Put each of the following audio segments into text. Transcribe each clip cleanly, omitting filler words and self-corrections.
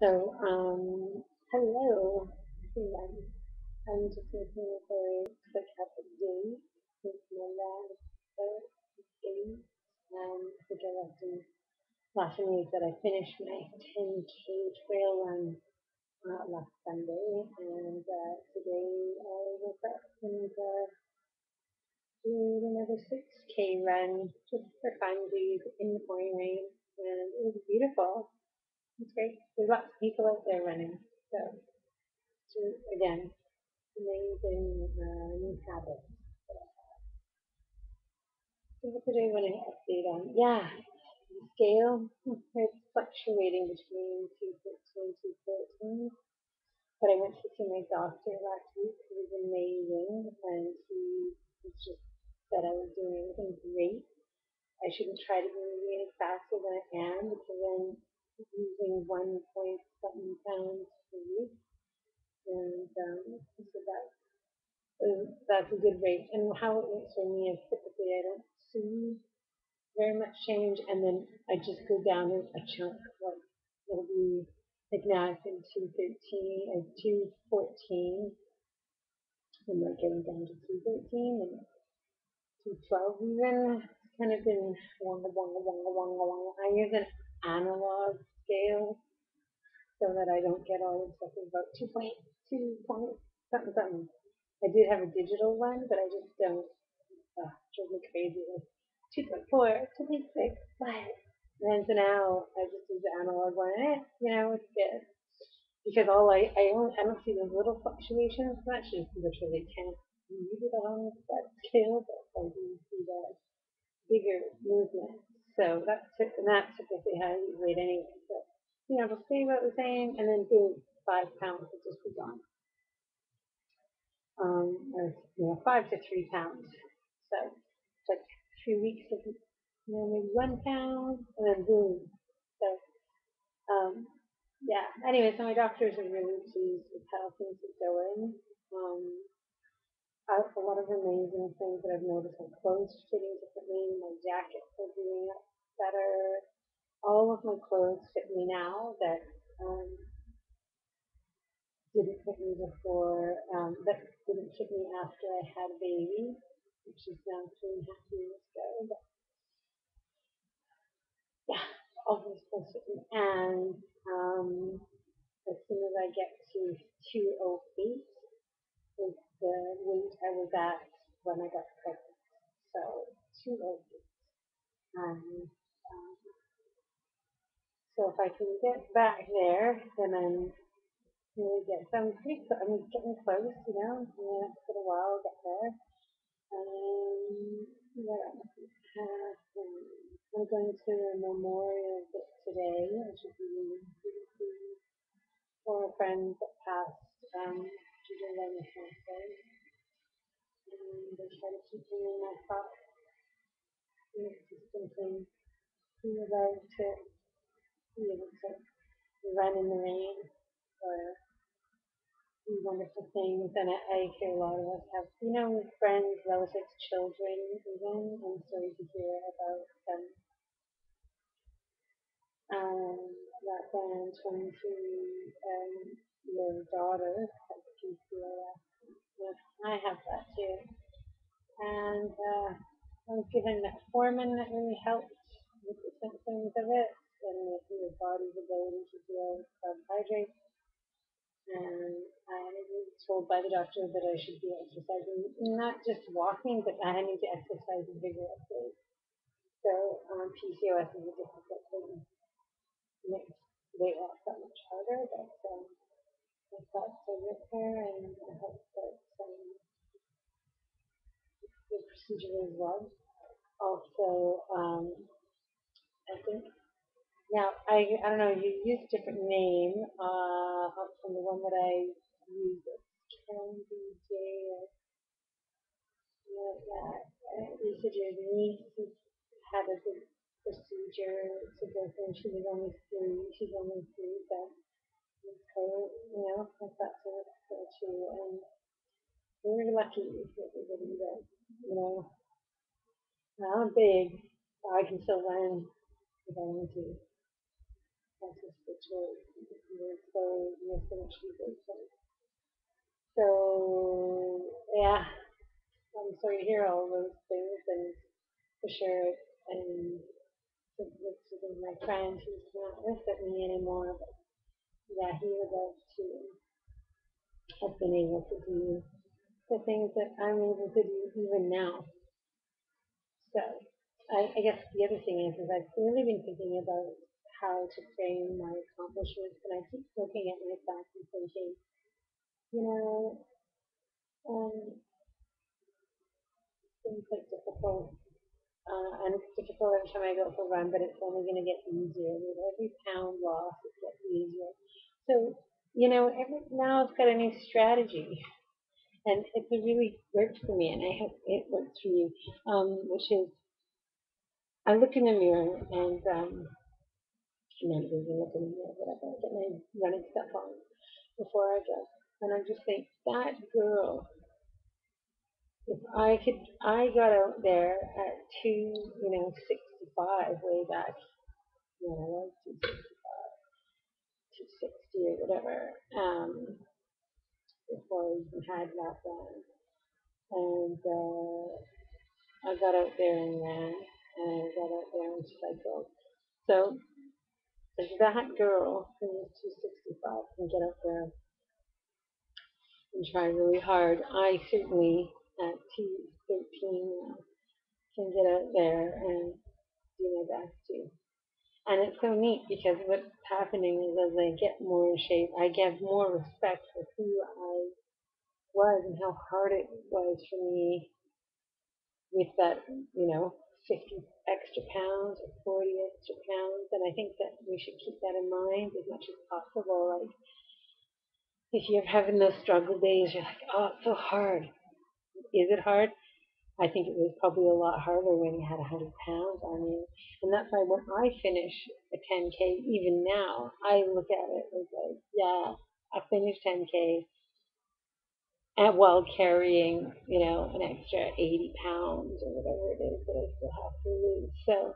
So, hello, everyone. I'm just making a very quick update with my last date. I think I left in last news that I finished my 10K trail run last Sunday, and today I woke up and did another 6K run just for funsies in the pouring rain, and it was beautiful. It's great. There's lots of people out there running, so again, amazing new habits. So what did I want to update on? Yeah, the scale, it's fluctuating between 213 and 214. But I went to see my doctor last week, who was amazing, and he just said I was doing everything great. I shouldn't try to be moving any faster than I am because I'm using 1 point something pounds per week. And so that's a good rate. And how it works for me is typically I don't see very much change, and then I just go down a chunk. Like it'll be like now it's in 213 and 214, and like getting down to 213 and 212 even. It's kind of been wonga wonga wonga wonga wonga. I use an analog scale so that I don't get all this stuff about 2.2 something something. I do have a digital one, but I just don't drove me crazy. Like 2.4, 2.6, but then so now I just use the analog one. It's good because I don't see those little fluctuations. I'm actually literally can't read it on that scale, but I do see the bigger movement. So that's typically how you rate anyway. So it'll stay about the same, and then boom, 5 pounds will just be gone. Or 5 to 3 pounds. So it's like 3 weeks of maybe 1 pound, and then boom. So yeah. Anyway, so my doctors are really pleased with how things are going. Um, a lot of amazing things that I've noticed. My clothes are fitting differently. My jackets are doing better. All of my clothes fit me now that um, didn't fit me before. That didn't fit me after I had a baby, which is now 3.5 years ago. But yeah, all those clothes fit me. And as soon as I get to 208 is the weight I was at when I got pregnant. So 208. And so if I can get back there, then I'm really good. So I'm getting close, in the next little while I'll get there. What else? I'm going to a memorial today, which is really for a friend that passed due to lung cancer. And I try to keep him in my thoughts. Just thinking he would love to be able to run in the rain or do wonderful things. And I hear a lot of us have, friends, relatives, children, even. I'm sorry to hear about them that then turn to your daughter has PCOS. Yes, I have that too. And I was given metformin that really helped with the symptoms of it and with your body's ability to deal with carbohydrates. And I was told by the doctor that I should be exercising, not just walking, but I need to exercise vigorously. So PCOS is a difficult thing. It makes weight loss that much harder, but my thoughts are with her, and I hope that the procedure is well. Also, I think now I don't know. You use a different name from the one that I use. Candy J. You said your niece had a good procedure to go through. She was only three. She's only three, but it's her. I thought so. So too, and we're lucky that we didn't get. I'm big. So I can still learn if I want to. noticed the choice. You're so much grateful. So yeah, so you hear all those things, and for sure, and this is my friend who's not with me anymore, but yeah, he would love to have been able to do the things that I'm able to do even now. So I guess the other thing is I've really been thinking about how to frame my accomplishments, and I keep looking at myself and thinking, you know, things like difficult. And it's difficult every time I go for a run, but it's only going to get easier. With every pound loss, it gets easier. So, now I've got a new strategy, and it's really worked for me, and I hope it works for you. Which is, I look in the mirror, and then even look in the mirror, whatever, I get my running stuff on before I go, and I just think that girl. If I got out there at 2:65 way back, 260 or whatever, before I even had that run. And I got out there and ran, and I got out there and cycled. So if that girl who was 265 can get out there and try really hard, I certainly at 213 can get out there and do my best too. And it's so neat because what's happening is as I get more in shape, I get more respect for who I was and how hard it was for me with that, 50 extra pounds or 40 extra pounds. And I think that we should keep that in mind as much as possible. Like, if you're having those struggle days, you're like, oh, it's so hard. Is it hard? I think it was probably a lot harder when you had 100 pounds on you. And that's why when I finish a 10K, even now, I look at it as like, yeah, I finished 10K and while carrying, an extra 80 pounds or whatever it is that I still have to lose. So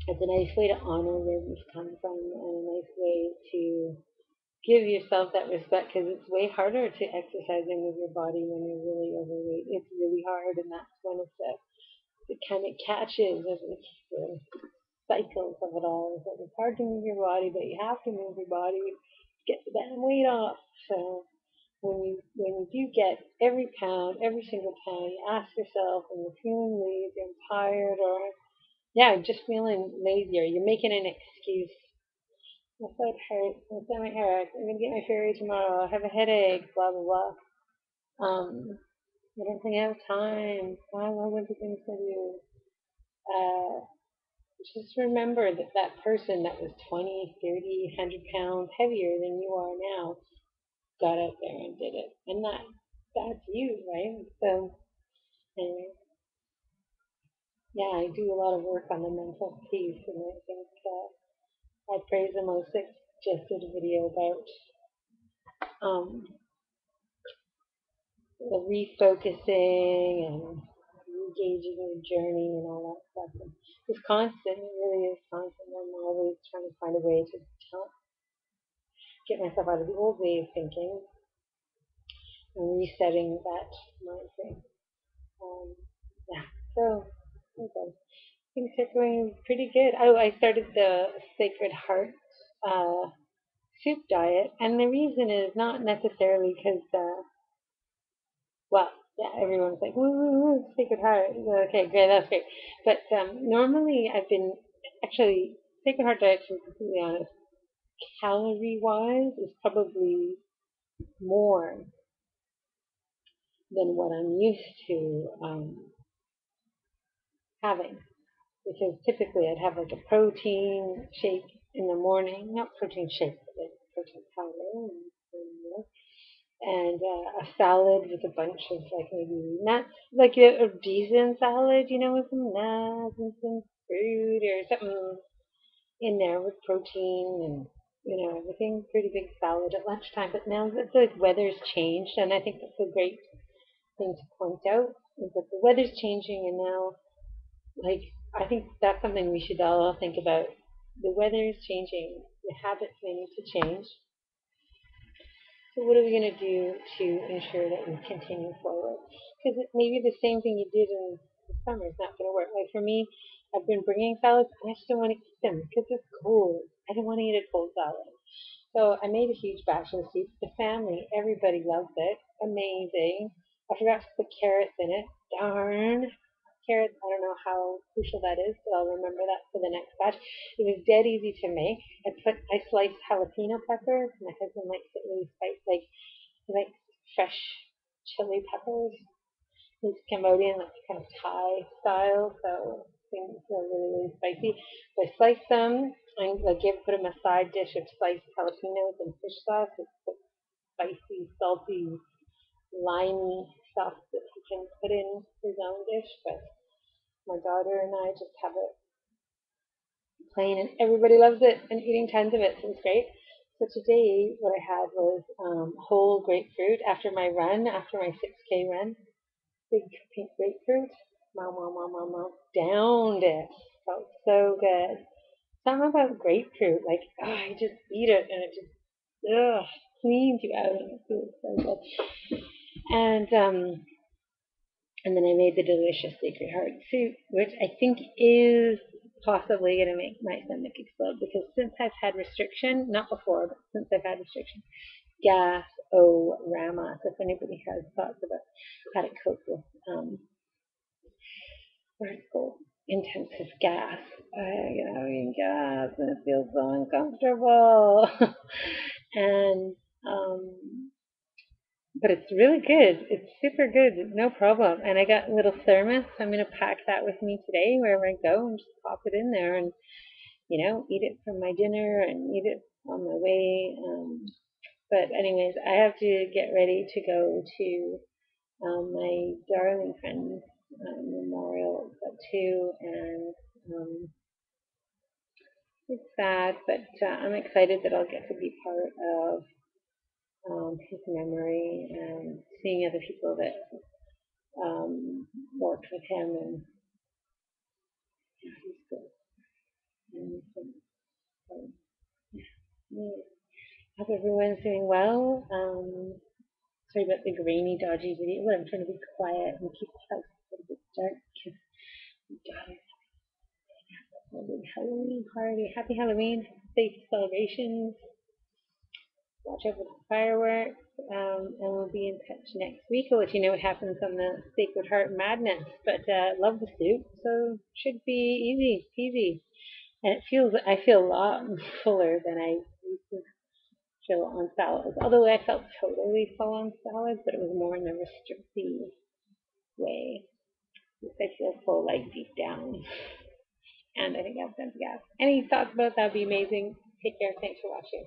it's a nice way to honor where we've come from and a nice way to give yourself that respect because it's way harder to exercise and move your body when you're really overweight. It's really hard, and that's one of the kind of catches of the cycles of it all. Is that it's hard to move your body, but you have to move your body to get the damn weight off. So when you do get every pound, every single pound, you ask yourself when you're feeling lazy and tired, or yeah, just feeling lazier, you're making an excuse. My foot hurts, my stomach hurts, I'm gonna get my period tomorrow, I have a headache, blah blah blah. I don't think I have time. I have a bunch of things to do. Uh, just remember that that person that was 20, 30, 100 pounds heavier than you are now got out there and did it. And that's you, right? So, anyway, yeah, I do a lot of work on the mental piece, and I think I praise the most. Just did a video about um, the refocusing and engaging in the journey and all that stuff. And it's constant. It really is constant. I'm always trying to find a way to get myself out of the old way of thinking and resetting that mind frame. Um, yeah. So, okay. Things are going pretty good. Oh, I started the Sacred Heart uh, soup diet, and the reason is not necessarily because, well, yeah, everyone's like, woo, woo, woo, Sacred Heart. Okay, great, that's great. But normally I've been, actually, Sacred Heart diet, to be completely honest, calorie wise, is probably more than what I'm used to having. Because typically I'd have like a protein shake in the morning, not protein shake, but like protein powder, and a salad with a bunch of like maybe nuts, like a decent salad, with some nuts and some fruit or something in there with protein and everything. Pretty big salad at lunchtime. But now that the weather's changed, and I think that's a great thing to point out is that the weather's changing, and now like I think that's something we should all think about the weather is changing, the habits may need to change. So what are we going to do to ensure that we continue forward? Because maybe the same thing you did in the summer is not going to work. Like for me, I've been bringing salads, and I just don't want to eat them because it's cold. I don't want to eat a cold salad. So I made a huge batch of soup. The family, everybody loves it. Amazing. I forgot to put carrots in it. Darn. Carrots, I don't know how crucial that is, so I'll remember that for the next batch. It was dead easy to make. I sliced jalapeno peppers. My husband likes it really spicy, like he likes fresh chili peppers. He's Cambodian, like kind of Thai style, so things are really, really spicy. So I sliced them. I put him a side dish of sliced jalapenos and fish sauce. It's spicy, salty, limey sauce that he can put in his own dish. But my daughter and I just have it plain, and everybody loves it and eating tons of it, so it's great. So today, what I had was whole grapefruit after my run, after my 6K run. Big pink grapefruit. Mom, downed it. Felt so good. Something about grapefruit, like I just eat it and it just cleans you out and it feels so good. And then I made the delicious Sacred Heart soup, which I think is possibly going to make my stomach explode because since I've had restriction, not before, but since I've had restriction, gas-o-rama. So if anybody has thoughts about how to cope with what it's called, intensive gas, I get having gas and it feels so uncomfortable. and but it's really good. It's super good. No problem. And I got a little thermos. So I'm going to pack that with me today wherever I go and just pop it in there and, eat it for my dinner and eat it on my way. But anyways, I have to get ready to go to my darling friend's memorial at 2. And it's sad, but I'm excited that I'll get to be part of his memory and seeing other people that worked with him, and he's good. And yeah, I hope everyone's doing well. Sorry about the grainy, dodgy video, but I'm trying to be quiet and keep the house a little bit dark because my daughter's having a big Halloween party. Happy Halloween, safe celebrations. Watch out for the fireworks, and we'll be in touch next week. I'll let you know what happens on the Sacred Heart Madness. But love the soup, so should be easy peasy. And I feel a lot fuller than I used to feel on salads. Although I felt totally full on salads, but it was more in a restrictive way. I feel full like deep down. And I think I've done gas. Any thoughts about that would be amazing. Take care. Thanks for watching.